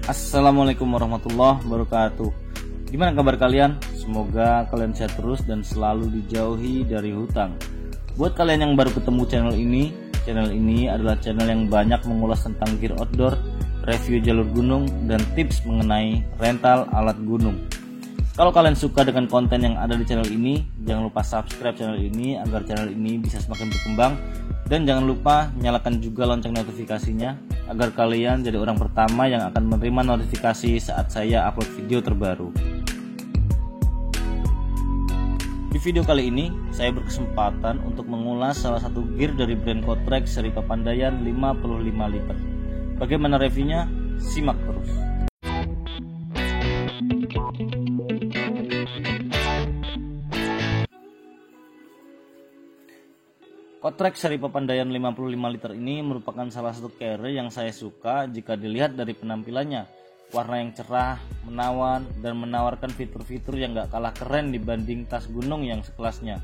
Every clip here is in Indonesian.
Assalamualaikum warahmatullahi wabarakatuh. Gimana kabar kalian? Semoga kalian sehat terus dan selalu dijauhi dari hutang. Buat kalian yang baru ketemu channel ini adalah channel yang banyak mengulas tentang gear outdoor, review jalur gunung, dan tips mengenai rental alat gunung. Kalau kalian suka dengan konten yang ada di channel ini, jangan lupa subscribe channel ini agar channel ini bisa semakin berkembang. Dan jangan lupa nyalakan juga lonceng notifikasinya agar kalian jadi orang pertama yang akan menerima notifikasi saat saya upload video terbaru. Di video kali ini, saya berkesempatan untuk mengulas salah satu gear dari brand Kotrex seri Papandayan 55 liter. Bagaimana reviewnya? Simak terus. Kotrex seri Papandayan 55 liter ini merupakan salah satu carrier yang saya suka jika dilihat dari penampilannya. Warna yang cerah, menawan, dan menawarkan fitur-fitur yang gak kalah keren dibanding tas gunung yang sekelasnya.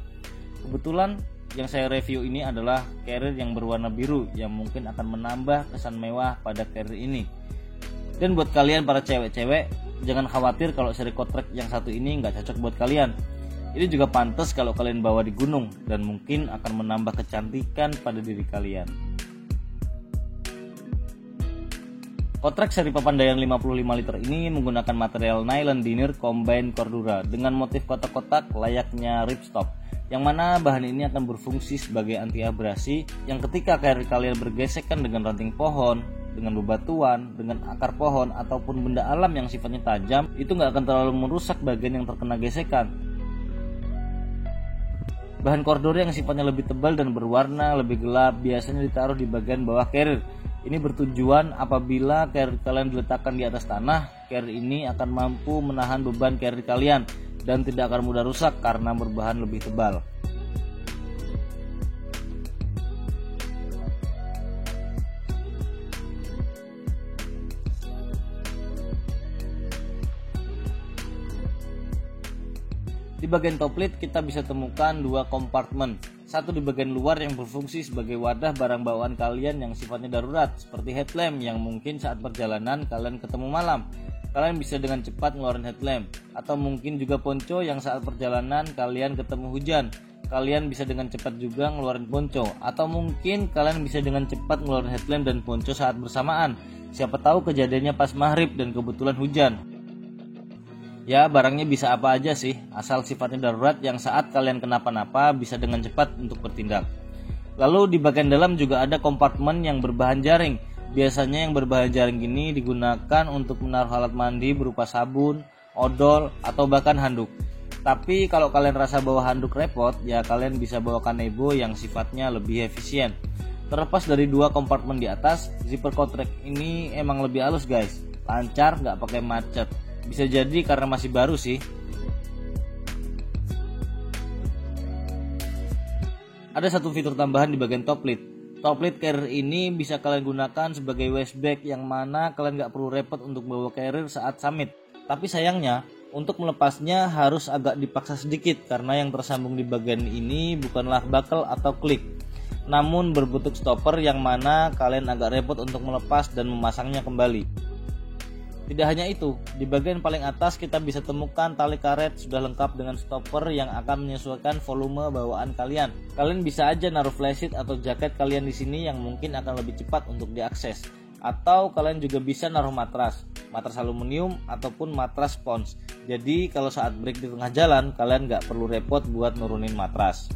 Kebetulan yang saya review ini adalah carrier yang berwarna biru yang mungkin akan menambah kesan mewah pada carrier ini. Dan buat kalian para cewek-cewek, jangan khawatir kalau seri Kotrex yang satu ini gak cocok buat kalian. Ini juga pantas kalau kalian bawa di gunung dan mungkin akan menambah kecantikan pada diri kalian. Kotrex seri Papandayan 55 liter ini menggunakan material nylon denier combine cordura dengan motif kotak-kotak layaknya ripstop, yang mana bahan ini akan berfungsi sebagai anti abrasi yang ketika carrier kalian bergesekan dengan ranting pohon, dengan bebatuan, dengan akar pohon ataupun benda alam yang sifatnya tajam, itu nggak akan terlalu merusak bagian yang terkena gesekan. Bahan cordura yang sifatnya lebih tebal dan berwarna lebih gelap biasanya ditaruh di bagian bawah carrier. Ini bertujuan apabila carrier kalian diletakkan di atas tanah, carrier ini akan mampu menahan beban carrier kalian dan tidak akan mudah rusak karena berbahan lebih tebal. Di bagian top lid kita bisa temukan dua kompartemen. Satu di bagian luar yang berfungsi sebagai wadah barang bawaan kalian yang sifatnya darurat, seperti headlamp yang mungkin saat perjalanan kalian ketemu malam, kalian bisa dengan cepat ngeluarin headlamp. Atau mungkin juga ponco yang saat perjalanan kalian ketemu hujan, kalian bisa dengan cepat juga ngeluarin ponco. Atau mungkin kalian bisa dengan cepat ngeluarin headlamp dan ponco saat bersamaan. Siapa tahu kejadiannya pas maghrib dan kebetulan hujan. Ya, barangnya bisa apa aja sih, asal sifatnya darurat yang saat kalian kenapa-napa bisa dengan cepat untuk bertindak. Lalu di bagian dalam juga ada kompartemen yang berbahan jaring. Biasanya yang berbahan jaring ini digunakan untuk menaruh alat mandi berupa sabun, odol, atau bahkan handuk. Tapi kalau kalian rasa bawa handuk repot, ya kalian bisa bawa kanebo yang sifatnya lebih efisien. Terlepas dari dua kompartemen di atas, zipper Kotrex ini emang lebih halus guys, lancar, nggak pakai macet. Bisa jadi karena masih baru sih. Ada satu fitur tambahan di bagian top lid. Top lid carrier ini bisa kalian gunakan sebagai waist bag yang mana kalian gak perlu repot untuk bawa carrier saat summit. Tapi sayangnya untuk melepasnya harus agak dipaksa sedikit karena yang tersambung di bagian ini bukanlah buckle atau klik, namun berbentuk stopper yang mana kalian agak repot untuk melepas dan memasangnya kembali. Tidak hanya itu, di bagian paling atas kita bisa temukan tali karet sudah lengkap dengan stopper yang akan menyesuaikan volume bawaan kalian. Kalian bisa aja naruh flashlight atau jaket kalian di sini yang mungkin akan lebih cepat untuk diakses. Atau kalian juga bisa naruh matras aluminium ataupun matras spons. Jadi kalau saat break di tengah jalan, kalian nggak perlu repot buat nurunin matras.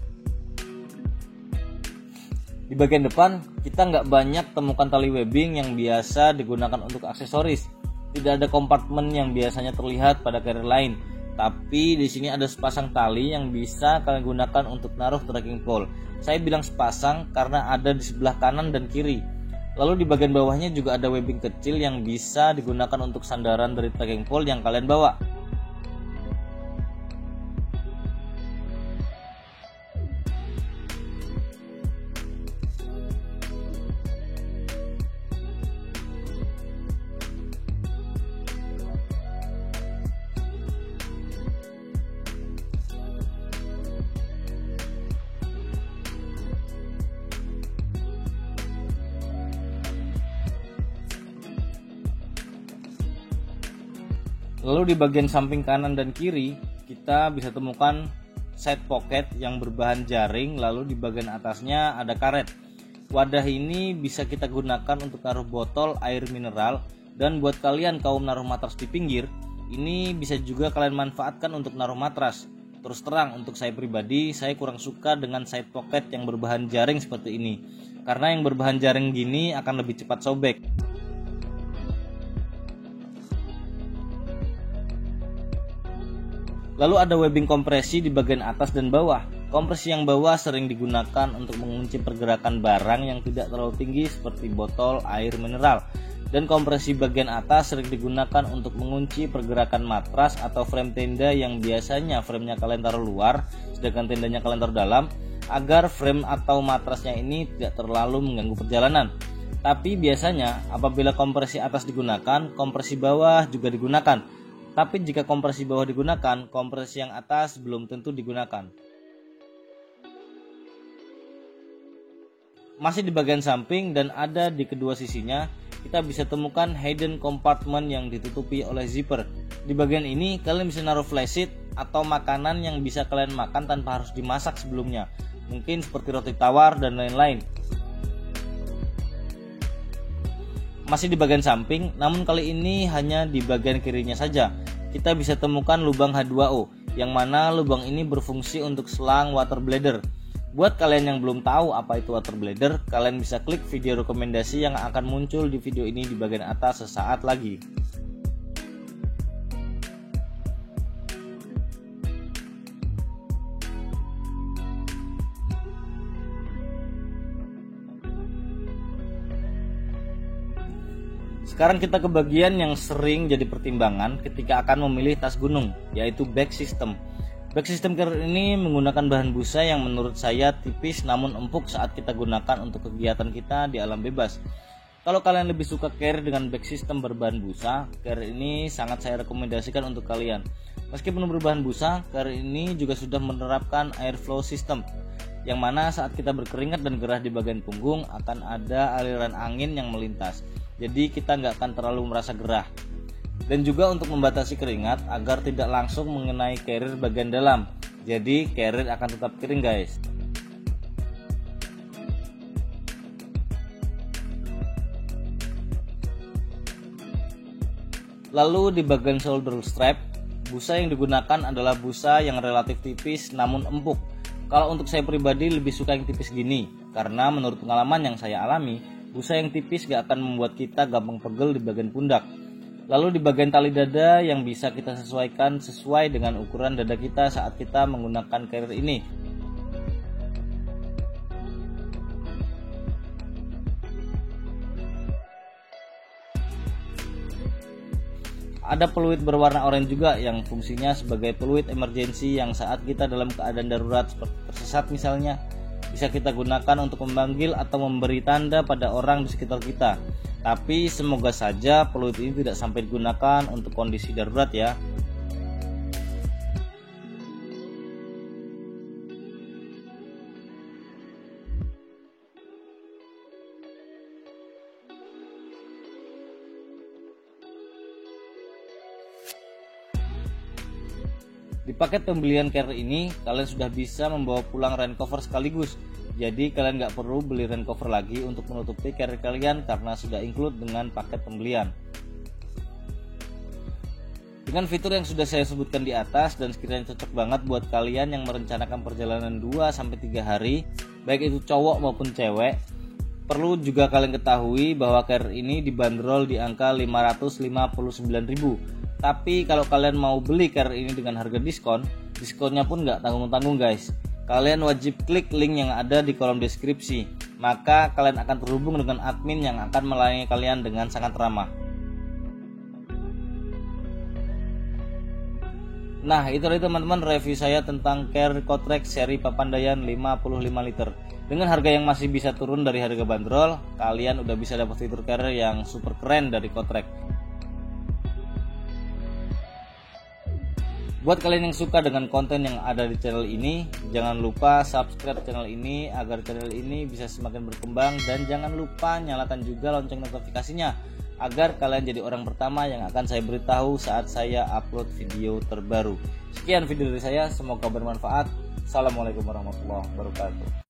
Di bagian depan, kita nggak banyak temukan tali webbing yang biasa digunakan untuk aksesoris. Tidak ada kompartemen yang biasanya terlihat pada carrier lain, tapi di sini ada sepasang tali yang bisa kalian gunakan untuk naruh trekking pole. Saya bilang sepasang karena ada di sebelah kanan dan kiri. Lalu di bagian bawahnya juga ada webbing kecil yang bisa digunakan untuk sandaran dari trekking pole yang kalian bawa. Lalu di bagian samping kanan dan kiri kita bisa temukan side pocket yang berbahan jaring, lalu di bagian atasnya ada karet. Wadah ini bisa kita gunakan untuk naruh botol air mineral, dan buat kalian kaum naruh matras di pinggir, ini bisa juga kalian manfaatkan untuk naruh matras. Terus terang, untuk saya pribadi, saya kurang suka dengan side pocket yang berbahan jaring seperti ini, karena yang berbahan jaring gini akan lebih cepat sobek. Lalu ada webbing kompresi di bagian atas dan bawah. Kompresi yang bawah sering digunakan untuk mengunci pergerakan barang yang tidak terlalu tinggi seperti botol air mineral. Dan kompresi bagian atas sering digunakan untuk mengunci pergerakan matras atau frame tenda yang biasanya framenya kalian taruh luar, sedangkan tendanya kalian taruh dalam, agar frame atau matrasnya ini tidak terlalu mengganggu perjalanan. Tapi biasanya apabila kompresi atas digunakan, kompresi bawah juga digunakan. Tapi jika kompresi bawah digunakan, kompresi yang atas belum tentu digunakan. Masih di bagian samping dan ada di kedua sisinya, kita bisa temukan hidden compartment yang ditutupi oleh zipper. Di bagian ini kalian bisa naruh flashlight atau makanan yang bisa kalian makan tanpa harus dimasak sebelumnya. Mungkin seperti roti tawar dan lain-lain. Masih di bagian samping, namun kali ini hanya di bagian kirinya saja. Kita bisa temukan lubang H2O, yang mana lubang ini berfungsi untuk selang water bladder. Buat kalian yang belum tahu apa itu water bladder, kalian bisa klik video rekomendasi yang akan muncul di video ini di bagian atas sesaat lagi. Sekarang kita ke bagian yang sering jadi pertimbangan ketika akan memilih tas gunung, yaitu bag system. Bag system carrier ini menggunakan bahan busa yang menurut saya tipis namun empuk saat kita gunakan untuk kegiatan kita di alam bebas. Kalau kalian lebih suka carrier dengan bag system berbahan busa, carrier ini sangat saya rekomendasikan untuk kalian. Meskipun berbahan busa, carrier ini juga sudah menerapkan airflow system, yang mana saat kita berkeringat dan gerah di bagian punggung akan ada aliran angin yang melintas. Jadi kita nggak akan terlalu merasa gerah. Dan juga untuk membatasi keringat agar tidak langsung mengenai carrier bagian dalam. Jadi carrier akan tetap kering guys. Lalu di bagian shoulder strap, busa yang digunakan adalah busa yang relatif tipis namun empuk. Kalau untuk saya pribadi lebih suka yang tipis gini, karena menurut pengalaman yang saya alami, busa yang tipis gak akan membuat kita gampang pegel di bagian pundak. Lalu di bagian tali dada yang bisa kita sesuaikan sesuai dengan ukuran dada kita saat kita menggunakan carrier ini. Ada peluit berwarna oranye juga yang fungsinya sebagai peluit emergency yang saat kita dalam keadaan darurat seperti tersesat misalnya, bisa kita gunakan untuk memanggil atau memberi tanda pada orang di sekitar kita. Tapi semoga saja peluit ini tidak sampai digunakan untuk kondisi darurat ya. Di paket pembelian carrier ini, kalian sudah bisa membawa pulang rain cover sekaligus. Jadi kalian nggak perlu beli rain cover lagi untuk menutupi carrier kalian karena sudah include dengan paket pembelian. Dengan fitur yang sudah saya sebutkan di atas dan sekiranya cocok banget buat kalian yang merencanakan perjalanan 2-3 hari, baik itu cowok maupun cewek. Perlu juga kalian ketahui bahwa carrier ini dibanderol di angka 559.000. Tapi kalau kalian mau beli carrier ini dengan harga diskon, diskonnya pun nggak tanggung-tanggung guys. Kalian wajib klik link yang ada di kolom deskripsi, maka kalian akan terhubung dengan admin yang akan melayani kalian dengan sangat ramah. Nah, itu tadi teman-teman review saya tentang carrier Kotrex seri Papandayan 55 liter. Dengan harga yang masih bisa turun dari harga bandrol, kalian udah bisa dapat fitur carrier yang super keren dari Kotrex. Buat kalian yang suka dengan konten yang ada di channel ini, jangan lupa subscribe channel ini agar channel ini bisa semakin berkembang, dan jangan lupa nyalakan juga lonceng notifikasinya agar kalian jadi orang pertama yang akan saya beritahu saat saya upload video terbaru. Sekian video dari saya, semoga bermanfaat. Assalamualaikum warahmatullahi wabarakatuh.